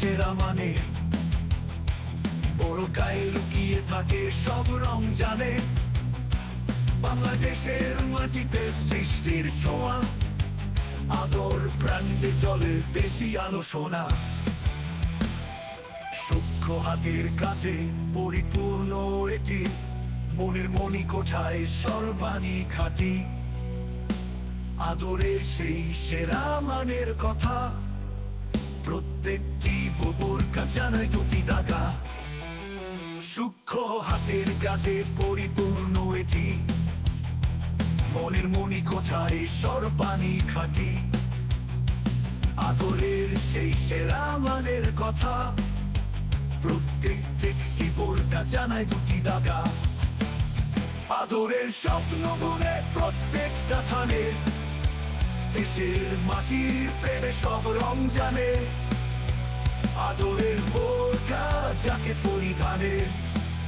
সেরা মানে বড় গায়ে লুকিয়ে থাকে সব রং জানে। বাংলাদেশের মাটিতে সৃষ্টির ছোঁয়া, আদর ব্র্যান্ডে চলে দেশি আলো সোনা। সূক্ষ্ম হাতের কাছে পরিপূর্ণ এটি, মনের মণিকোঠায় সর্বাণী খাঁটি। আদরের সেই সেরা মানের কথা, প্রত্যেকটি বোরকা জানায় দুটি দাগা। সূক্ষ্ম হাতের কাছে পরিপূর্ণ এটি, মনের মণিকোঠায় সর্বাণী খাঁটি। আদরের সেই সেরা মানের কথা, প্রত্যেকটি বোরকা জানায় দুটি দাগা। আদরের স্বপ্ন বলে প্রত্যেকটা থানে, দেশের মাটির প্রেমে সব রং জানে। আদরের বোরকা যাকে পরিধানে